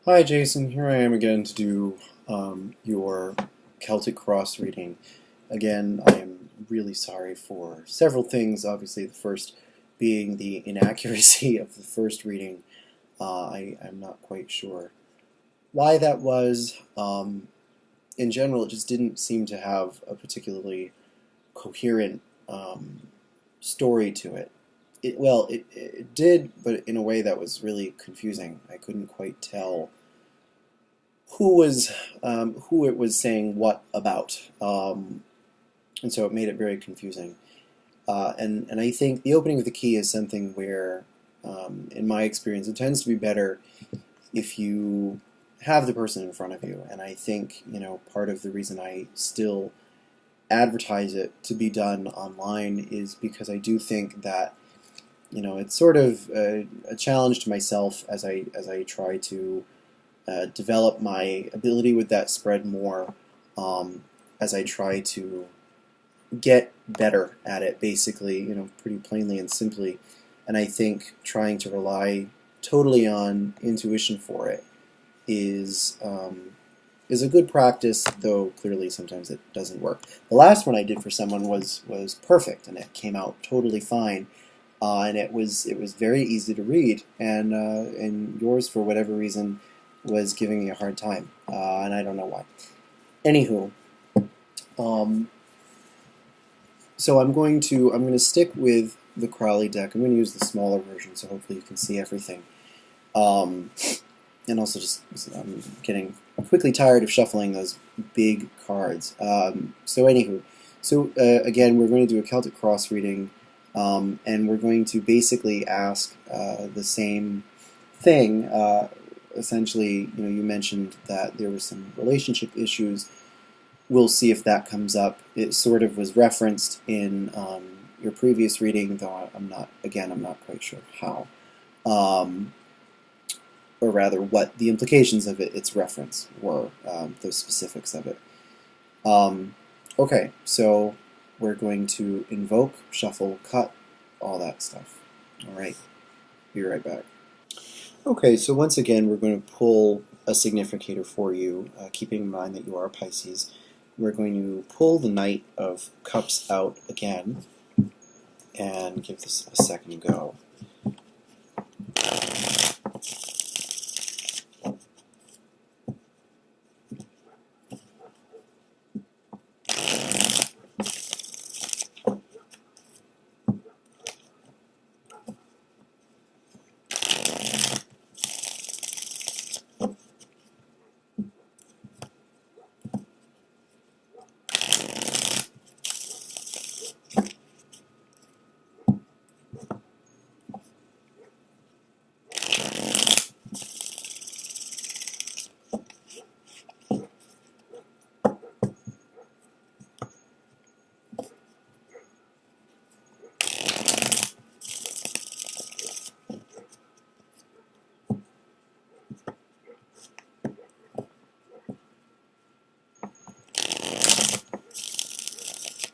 Hi Jason, here I am again to do your Celtic cross reading. Again, I am really sorry for several things. Obviously, the first being the inaccuracy of the first reading. I'm not quite sure why that was. In general, it just didn't seem to have a particularly coherent story to it. It did, but in a way that was really confusing. I couldn't quite tell who it was saying what about, and so it made it very confusing. And I think the opening of the key is something where, in my experience, it tends to be better if you have the person in front of you. And I think part of the reason I still advertise it to be done online is because I do think that it's sort of a challenge to myself as I try to develop my ability with that spread more, as I try to get better at it, basically, pretty plainly and simply. And I think trying to rely totally on intuition for it is a good practice, though clearly sometimes it doesn't work. The last one I did for someone was perfect, and it came out totally fine. And it was very easy to read, and yours, for whatever reason, was giving me a hard time, and I don't know why. Anywho, um, so I'm going to stick with the Crowley deck. I'm going to use the smaller version, so hopefully you can see everything. Um, and also, just I'm getting quickly tired of shuffling those big cards. So anywho, again, we're going to do a Celtic cross reading, and we're going to basically ask the same thing. Essentially, you mentioned that there were some relationship issues. We'll see if that comes up. It sort of was referenced in your previous reading, though I'm not quite sure how, um, or rather what the implications of its reference were, the specifics of it. Okay, so we're going to invoke, shuffle, cut, all that stuff. All right, be right back. Okay, so once again, we're going to pull a significator for you, keeping in mind that you are a Pisces. We're going to pull the Knight of Cups out again and give this a second go.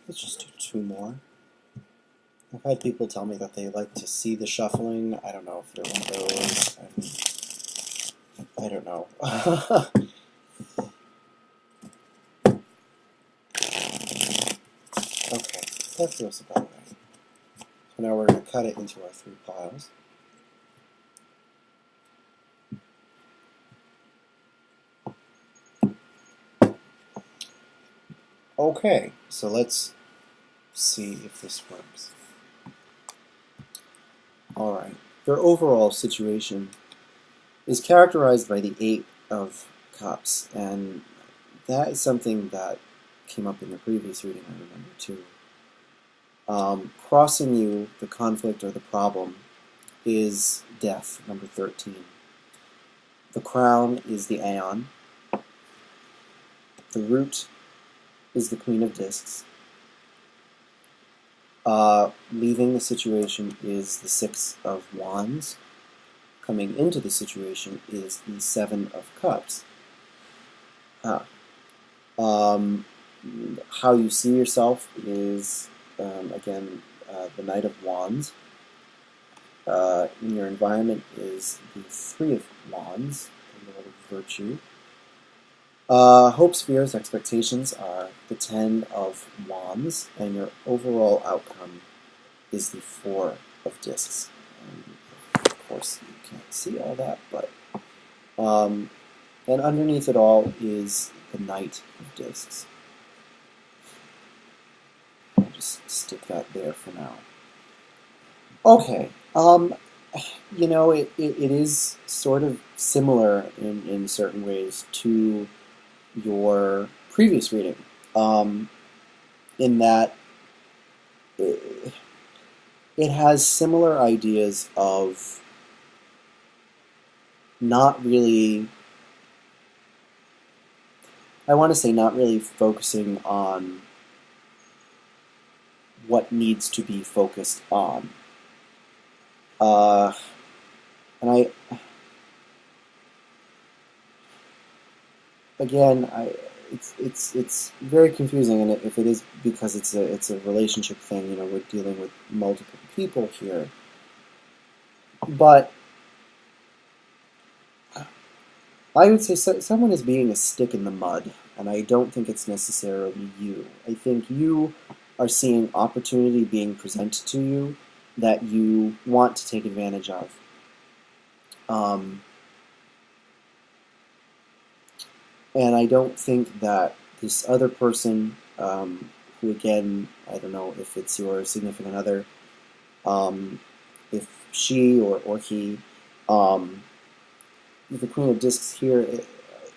Let's just do two more. I've had people tell me that they like to see the shuffling. I don't know if they're one of those. I don't know. Okay, that feels about right. So now we're going to cut it into our three piles. Okay, so let's see if this works. Alright, their overall situation is characterized by the Eight of Cups, and that is something that came up in the previous reading, I remember too. Crossing you, the conflict or the problem, is death, number 13. The crown is the Aeon. The root is the Queen of Discs. Leaving the situation is the Six of Wands. Coming into the situation is the Seven of Cups. How you see yourself is, again, the Knight of Wands. In your environment is the Three of Wands, Lord of Virtue. Hopes, fears, expectations are the Ten of Wands, and your overall outcome is the Four of Discs. Of course, you can't see all that, but and underneath it all is the Knight of Discs. I'll just stick that there for now. Okay, it is sort of similar in certain ways to your previous reading, in that it has similar ideas of not really, I want to say not really focusing on what needs to be focused on. And it's very confusing, and if it is because it's a relationship thing, we're dealing with multiple people here. But I would say someone is being a stick in the mud, and I don't think it's necessarily you. I think you are seeing opportunity being presented to you that you want to take advantage of. And I don't think that this other person, who again, I don't know if it's your significant other, if she or he, the Queen of Discs here,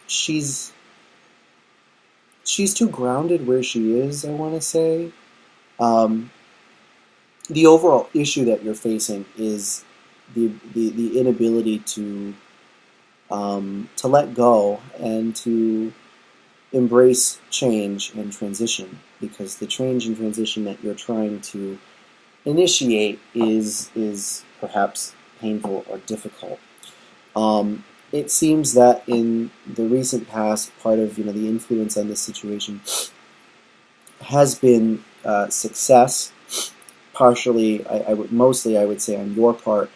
she's too grounded where she is, I want to say. The overall issue that you're facing is the inability to let go and to embrace change and transition, because the change and transition that you're trying to initiate is perhaps painful or difficult. It seems that in the recent past, part of the influence on this situation has been success. Partially, mostly I would say on your part.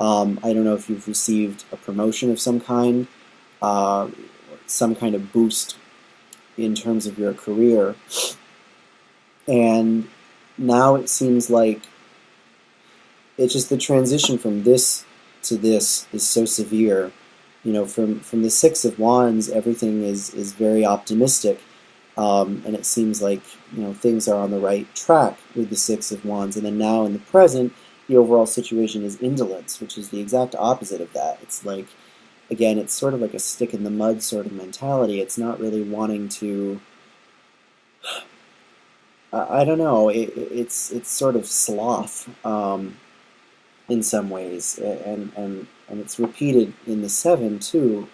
I don't know if you've received a promotion of some kind of boost in terms of your career, and now it seems like it's just the transition from this to this is so severe. From the Six of Wands, everything is very optimistic, and it seems like things are on the right track with the Six of Wands, and then now in the present, the overall situation is indolence, which is the exact opposite of that. It's like, again, it's sort of like a stick in the mud sort of mentality. It's not really wanting to, I don't know, it's sort of sloth in some ways, and it's repeated in the Seven too.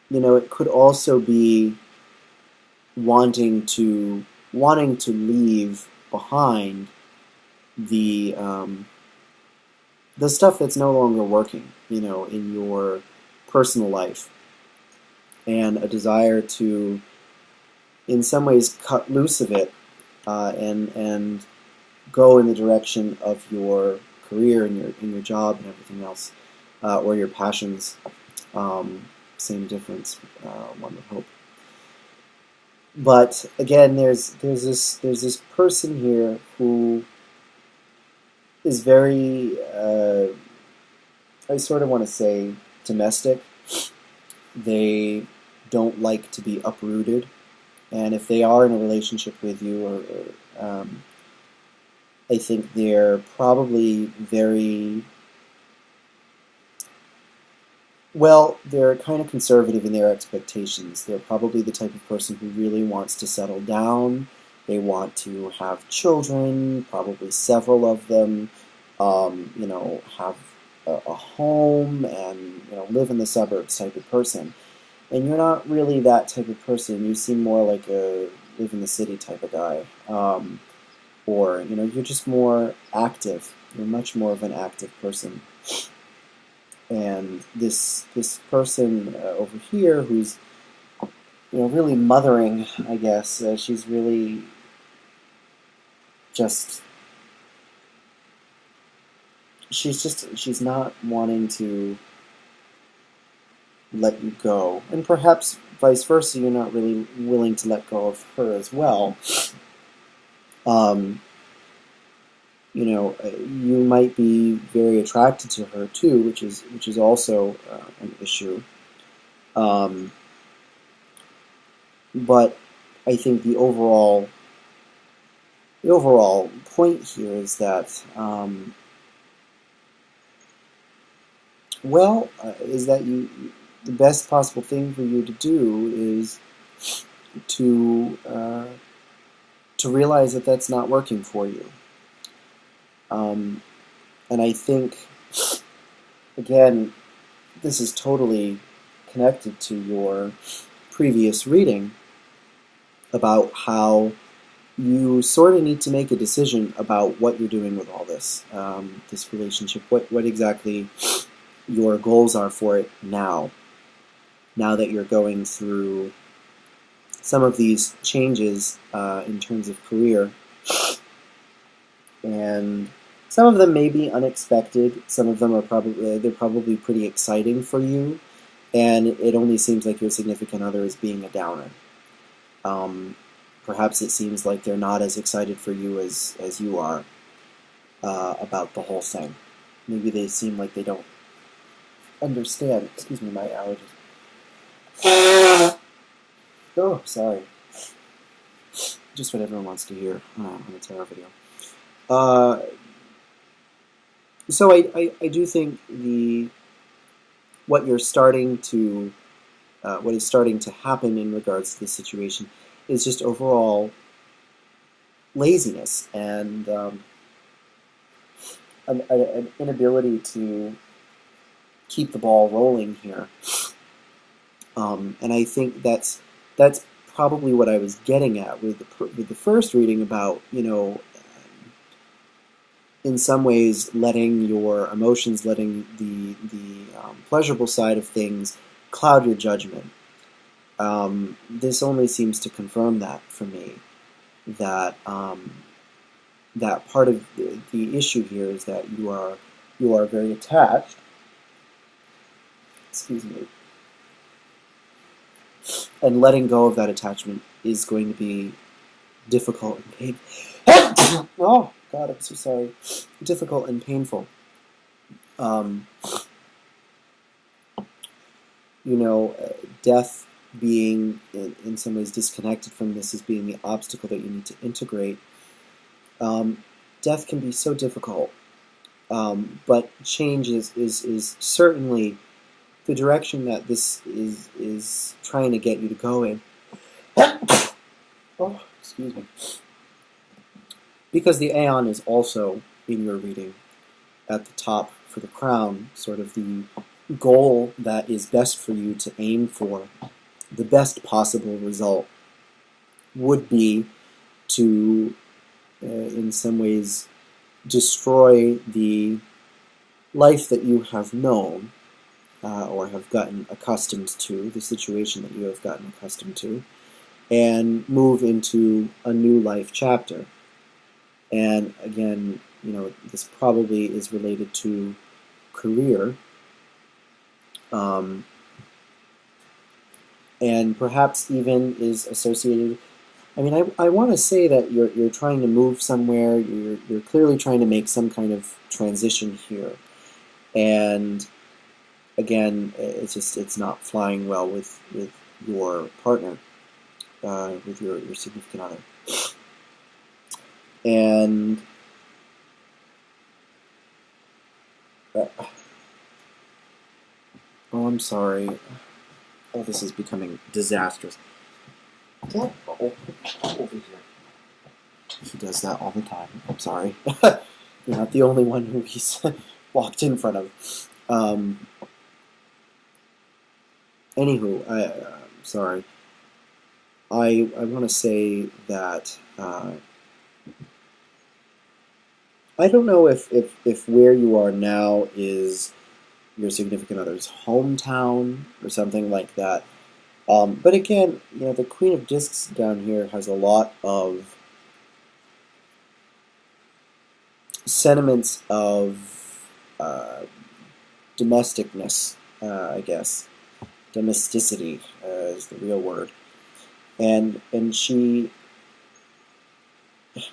It could also be wanting to leave behind the stuff that's no longer working, in your personal life, and a desire to, in some ways, cut loose of it, and go in the direction of your career and your job and everything else, or your passions. Same difference, one would hope. But again, there's this person here who is very, I sort of want to say, domestic. They don't like to be uprooted, and if they are in a relationship with you, or I think they're probably very, well, they're kind of conservative in their expectations. They're probably the type of person who really wants to settle down. They want to have children, probably several of them, have a home, and live in the suburbs type of person. And you're not really that type of person. You seem more like a live in the city type of guy. Or you're just more active. You're much more of an active person. And this person over here, who's really mothering, I guess, she's really just, she's not wanting to let you go, and perhaps vice versa, you're not really willing to let go of her as well. Um, you might be very attracted to her too, which is also an issue. Um, but I think the overall point here is that is that the best possible thing for you to do is to to realize that that's not working for you. Um, and I think, again, this is totally connected to your previous reading about how you sort of need to make a decision about what you're doing with all this, this relationship, what exactly your goals are for it now that you're going through some of these changes in terms of career. And some of them may be unexpected. Some of them are probably pretty exciting for you, and it only seems like your significant other is being a downer. Perhaps it seems like they're not as excited for you as you are about the whole thing. Maybe they seem like they don't understand. Excuse me, my allergies. Oh, sorry. Just what everyone wants to hear on a tarot video. So I do think what is starting to happen in regards to this situation is just overall laziness and an inability to keep the ball rolling here. And I think that's probably what I was getting at with the first reading about, in some ways letting your emotions, letting the pleasurable side of things cloud your judgment. This only seems to confirm that for me, that that part of the issue here is that you are very attached. Excuse me. And letting go of that attachment is going to be difficult and painful. Oh, God, I'm so sorry. Difficult and painful. Death being in some ways disconnected from this as being the obstacle that you need to integrate. Death can be so difficult, but change is certainly the direction that this is trying to get you to go in. Oh, excuse me. Because the Aeon is also in your reading at the top for the crown, sort of the goal that is best for you to aim for, the best possible result would be to, in some ways, destroy the life that you have known or have gotten accustomed to, the situation that you have gotten accustomed to, and move into a new life chapter. And again, this probably is related to career, and perhaps even is associated. I mean, I want to say that you're trying to move somewhere. You're clearly trying to make some kind of transition here, and again, it's not flying well with your partner, with your significant other. And oh, I'm sorry. Oh, this is becoming disastrous. Get over here. He does that all the time. I'm sorry. You're not the only one who he's walked in front of. Anywho, I'm sorry. I want to say that I don't know if where you are now is your significant other's hometown or something like that. But again, the Queen of Discs down here has a lot of sentiments of domesticness, I guess. domesticity is the real word, and she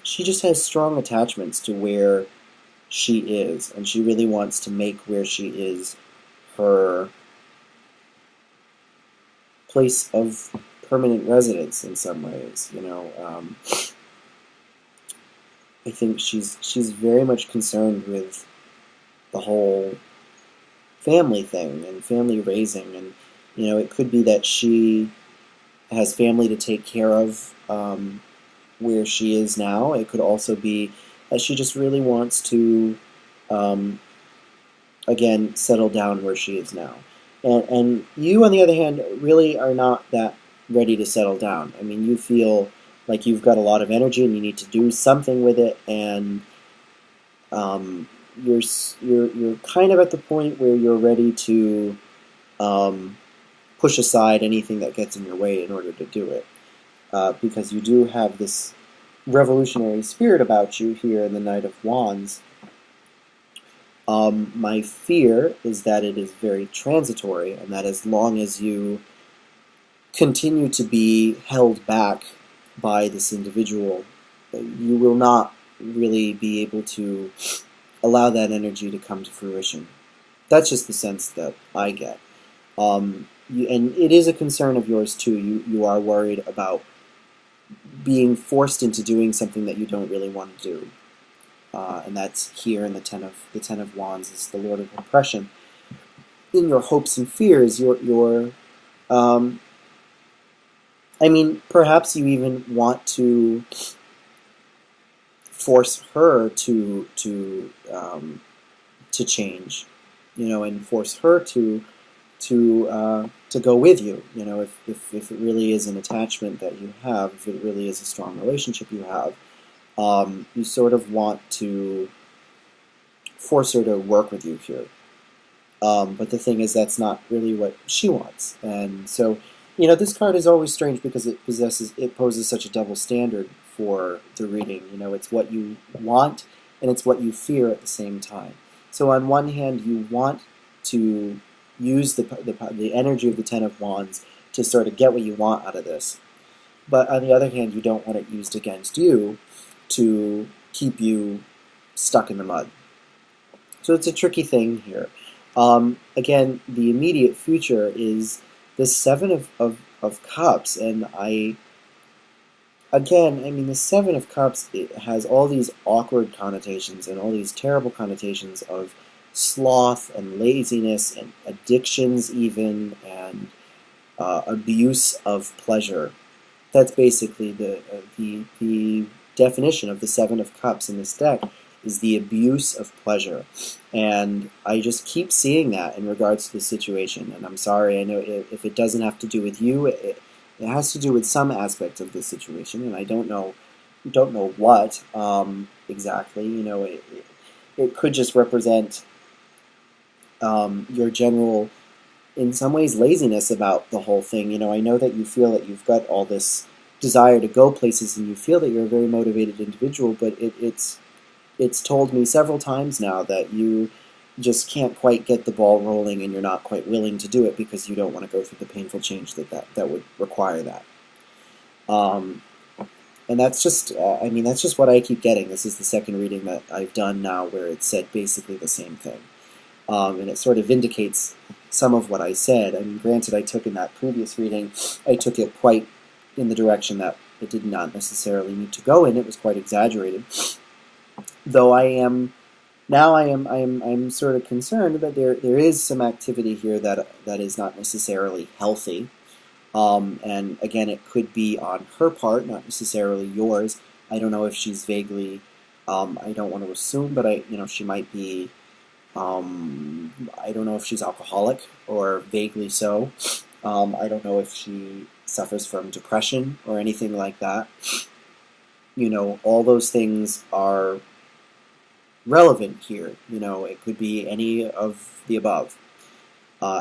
just has strong attachments to where she is, and she really wants to make where she is her place of permanent residence in some ways. I think she's very much concerned with the whole family thing and family raising, and it could be that she has family to take care of where she is now. It could also be that she just really wants to um, again settle down where she is now. And you, on the other hand, really are not that ready to settle down. I mean, you feel like you've got a lot of energy and you need to do something with it, and you're kind of at the point where you're ready to push aside anything that gets in your way in order to do it, because you do have this revolutionary spirit about you here in the Knight of Wands. My fear is that it is very transitory, and that as long as you continue to be held back by this individual, you will not really be able to allow that energy to come to fruition. That's just the sense that I get. And it is a concern of yours too. You are worried about being forced into doing something that you don't really want to do. And that's here in the Ten of Wands is the Lord of Oppression. In your hopes and fears, I mean, perhaps you even want to force her to change, and force her to go with you. If it really is an attachment that you have, if it really is a strong relationship you have, you sort of want to force her to work with you here. But the thing is, that's not really what she wants, and so this card is always strange because it poses such a double standard for the reading. It's what you want and it's what you fear at the same time. So on one hand, you want to use the energy of the Ten of Wands to sort of get what you want out of this, but on the other hand, you don't want it used against you to keep you stuck in the mud. So it's a tricky thing here. Again, the immediate future is the Seven of Cups, and the Seven of Cups, it has all these awkward connotations and all these terrible connotations of sloth and laziness and addictions even, and abuse of pleasure. That's basically the definition of the Seven of Cups in this deck, is the abuse of pleasure. And I just keep seeing that in regards to the situation. And I'm sorry, I know if it doesn't have to do with you, it has to do with some aspect of the situation, and I don't know what exactly. It could just represent your general, in some ways, laziness about the whole thing. I know that you feel that you've got all this desire to go places, and you feel that you're a very motivated individual, but it's told me several times now that you just can't quite get the ball rolling, and you're not quite willing to do it because you don't want to go through the painful change that would require that. And that's just, that's just what I keep getting. This is the second reading that I've done now where it said basically the same thing. And it sort of vindicates some of what I said. I mean, granted, I took in that previous reading, I took it quite in the direction that it did not necessarily need to go in. It was quite exaggerated. Though I am sort of concerned that there is some activity here that is not necessarily healthy. And again, it could be on her part, not necessarily yours. I don't know if she's vaguely, I don't want to assume, but she might be, I don't know if she's alcoholic or vaguely so. I don't know if she suffers from depression or anything like that. All those things are relevant here. It could be any of the above.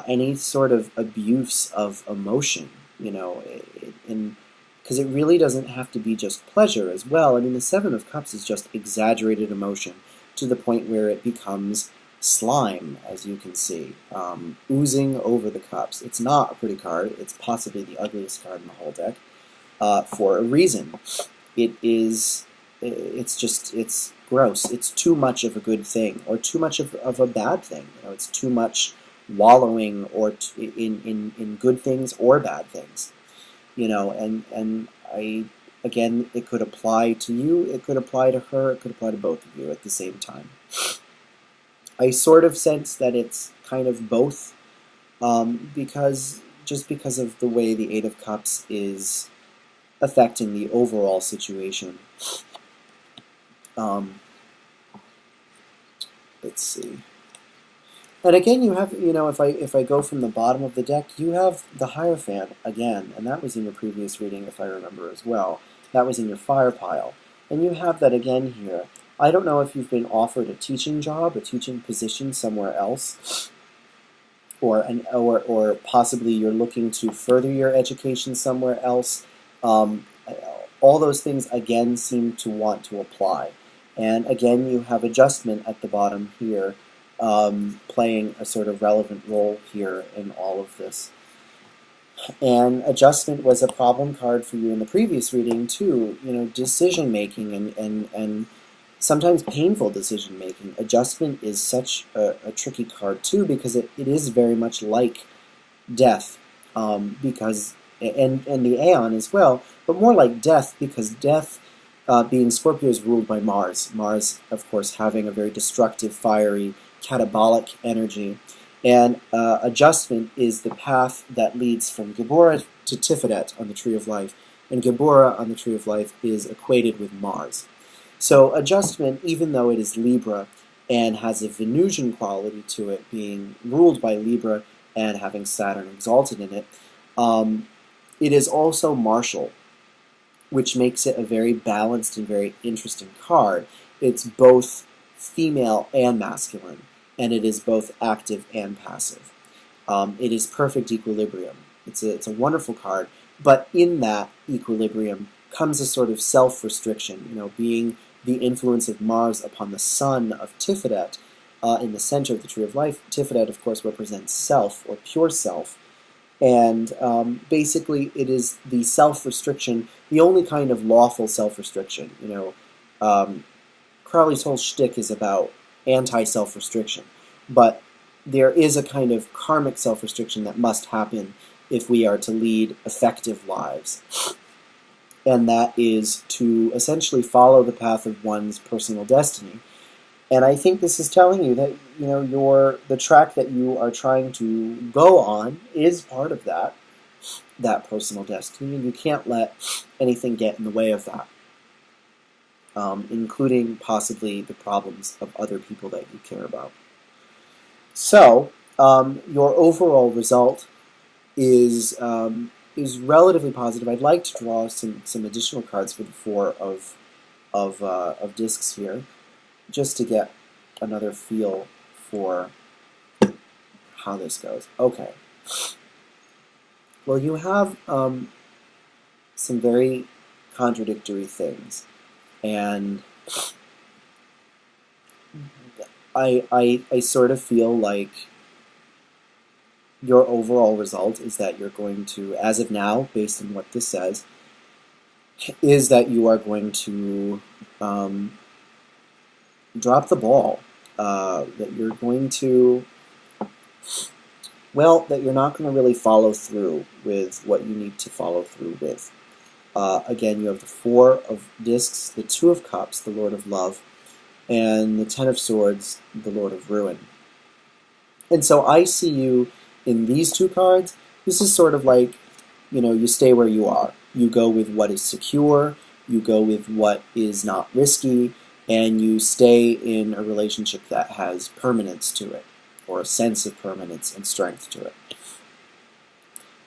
Any sort of abuse of emotion, because it really doesn't have to be just pleasure as well. I mean, the Seven of Cups is just exaggerated emotion to the point where it becomes slime, as you can see, oozing over the cups. It's not a pretty card. It's possibly the ugliest card in the whole deck, for a reason. It's gross. It's too much of a good thing, or too much of a bad thing. It's too much wallowing in good things or bad things. And again, it could apply to you, it could apply to her, it could apply to both of you at the same time. I sort of sense that it's kind of both, because of the way the Eight of Cups is affecting the overall situation. Let's see. And again, you have, if I go from the bottom of the deck, you have the Hierophant again, and that was in your previous reading, if I remember as well. That was in your fire pile. And you have that again here. I don't know if you've been offered a teaching job, a teaching position somewhere else, or possibly you're looking to further your education somewhere else. All those things again seem to want to apply. And again, you have adjustment at the bottom here, playing a sort of relevant role here in all of this. And adjustment was a problem card for you in the previous reading too. Decision making and sometimes painful decision making. Adjustment is such a tricky card too, because it is very much like death, and the Aeon as well, but more like death, because death, being Scorpio, is ruled by Mars. Mars, of course, having a very destructive, fiery, catabolic energy. And adjustment is the path that leads from Geburah to Tiferet on the Tree of Life. And Geburah on the Tree of Life is equated with Mars. So adjustment, even though it is Libra and has a Venusian quality to it, being ruled by Libra and having Saturn exalted in it, it is also martial, which makes it a very balanced and very interesting card. It's both female and masculine, and it is both active and passive. It is perfect equilibrium. It's a wonderful card, but in that equilibrium comes a sort of self-restriction, being the influence of Mars upon the sun of Tiferet in the center of the Tree of Life. Tiferet, of course, represents self, or pure self, and basically it is the self-restriction, the only kind of lawful self-restriction. Crowley's whole shtick is about anti-self-restriction, but there is a kind of karmic self-restriction that must happen if we are to lead effective lives. And that is to essentially follow the path of one's personal destiny. And I think this is telling you that the track that you are trying to go on is part of that personal destiny, and you can't let anything get in the way of that, including possibly the problems of other people that you care about. So your overall result is relatively positive. I'd like to draw some additional cards for the four of discs here, just to get another feel for how this goes. Okay. Well, you have some very contradictory things, and I sort of feel like your overall result is that you're going to, as of now, based on what this says, is that you are going to drop the ball, that you're going to, that you're not going to really follow through with what you need to follow through with. Again, you have the Four of Discs, the Two of Cups, the Lord of Love, and the Ten of Swords, the Lord of Ruin. And so I see you in these two cards. This is sort of like, you stay where you are. You go with what is secure, you go with what is not risky, and you stay in a relationship that has permanence to it, or a sense of permanence and strength to it.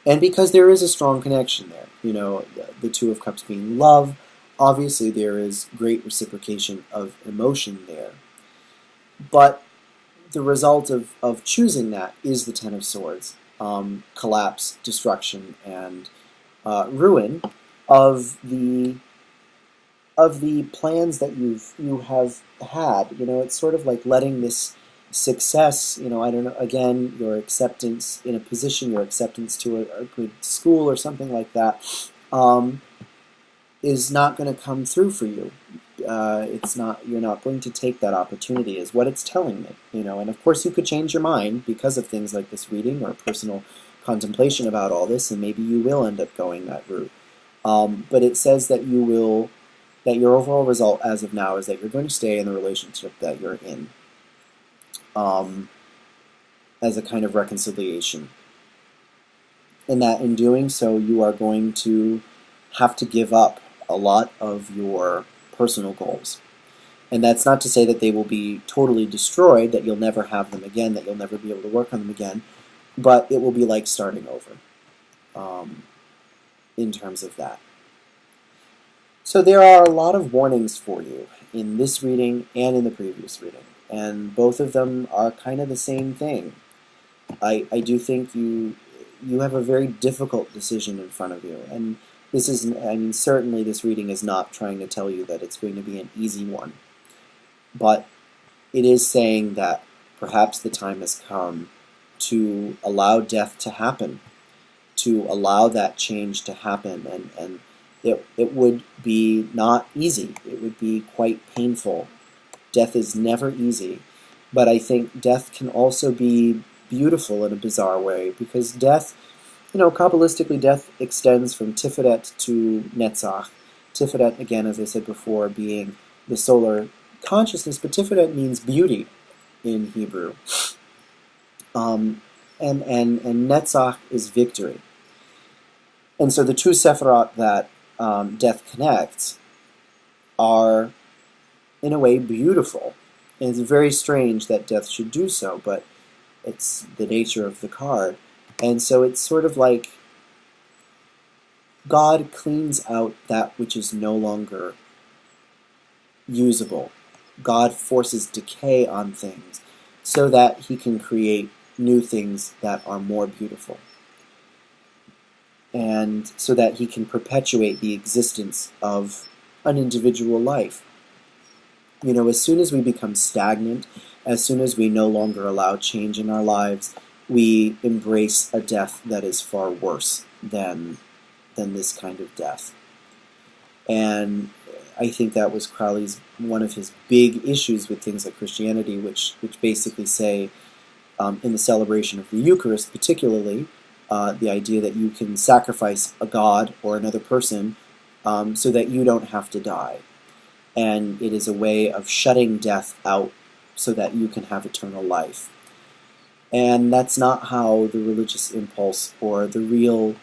And because there is a strong connection there, the Two of Cups being love, obviously there is great reciprocation of emotion there. But the result of choosing that is the Ten of Swords, collapse, destruction, and ruin of the plans that you have had. It's sort of like letting this success, I don't know, again, your acceptance in a position, your acceptance to a good school or something like that, is not going to come through for you. It's not. You're not going to take that opportunity, is what it's telling me. And of course, you could change your mind because of things like this reading or personal contemplation about all this, and maybe you will end up going that route. But it says that that your overall result as of now is that you're going to stay in the relationship that you're in, as a kind of reconciliation, and that in doing so, you are going to have to give up a lot of your personal goals. And that's not to say that they will be totally destroyed, that you'll never have them again, that you'll never be able to work on them again, but it will be like starting over, in terms of that. So there are a lot of warnings for you in this reading and in the previous reading, and both of them are kind of the same thing. I do think you have a very difficult decision in front of you, and this is, certainly this reading is not trying to tell you that it's going to be an easy one, but it is saying that perhaps the time has come to allow death to happen, to allow that change to happen, and it would be not easy. It would be quite painful. Death is never easy, but I think death can also be beautiful in a bizarre way, because death, Kabbalistically, death extends from Tiferet to Netzach. Tiferet, again, as I said before, being the solar consciousness, but Tiferet means beauty in Hebrew. And Netzach is victory. And so the two Sephirot that death connects are, in a way, beautiful. And it's very strange that death should do so, but it's the nature of the card. And so it's sort of like God cleans out that which is no longer usable. God forces decay on things so that he can create new things that are more beautiful. And so that he can perpetuate the existence of an individual life. As soon as we become stagnant, as soon as we no longer allow change in our lives, we embrace a death that is far worse than this kind of death. And I think that was Crowley's one of his big issues with things like Christianity, which basically say, in the celebration of the Eucharist particularly, the idea that you can sacrifice a god or another person so that you don't have to die. And it is a way of shutting death out so that you can have eternal life. And that's not how the religious impulse or the real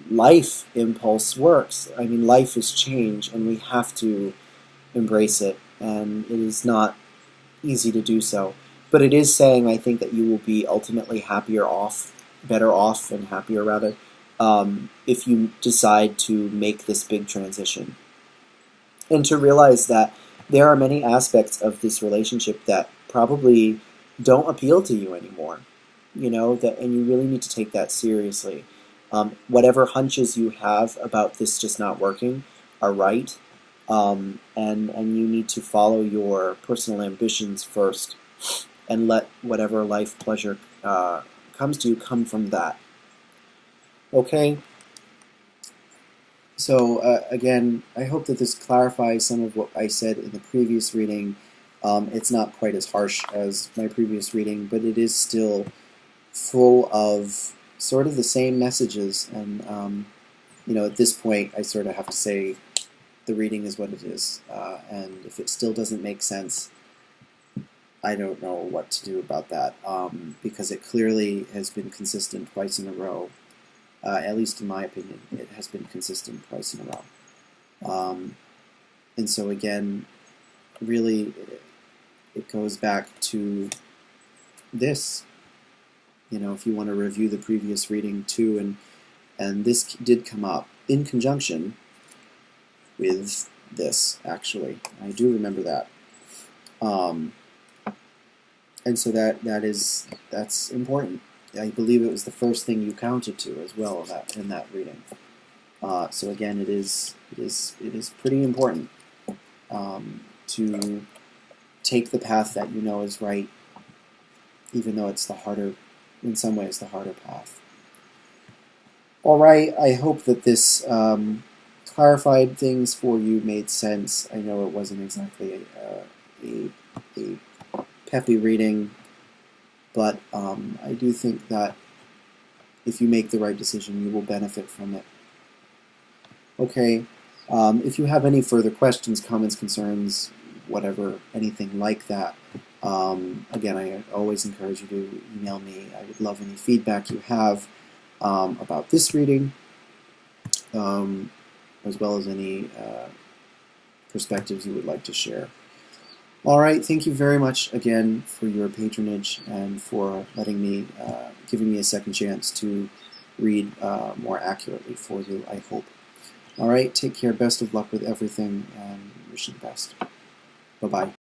life impulse works. Life is change, and we have to embrace it, and it is not easy to do so. But it is saying, I think, that you will be ultimately better off, and happier rather, if you decide to make this big transition. And to realize that there are many aspects of this relationship that probably don't appeal to you anymore, and you really need to take that seriously. Whatever hunches you have about this just not working are right, and you need to follow your personal ambitions first, and let whatever life pleasure comes to you come from that. Okay? So again, I hope that this clarifies some of what I said in the previous reading. It's not quite as harsh as my previous reading, but it is still full of sort of the same messages. And at this point, I sort of have to say the reading is what it is. And if it still doesn't make sense, I don't know what to do about that, because it clearly has been consistent twice in a row. At least in my opinion, it has been consistent twice in a row. And so again, really, it goes back to this. If you want to review the previous reading too, and this did come up in conjunction with this, actually. I do remember that. And so that's important. I believe it was the first thing you counted to as well in that reading. So again, it is pretty important to take the path that you know is right, even though it's the harder, in some ways, the harder path. All right, I hope that this clarified things for you, made sense. I know it wasn't exactly a peppy reading, but I do think that if you make the right decision, you will benefit from it. Okay, if you have any further questions, comments, concerns, whatever, anything like that, again, I always encourage you to email me. I would love any feedback you have about this reading, as well as any perspectives you would like to share. All right, thank you very much again for your patronage and for letting me, giving me a second chance to read more accurately for you, I hope. All right, take care, best of luck with everything, and wish you the best. Bye-bye.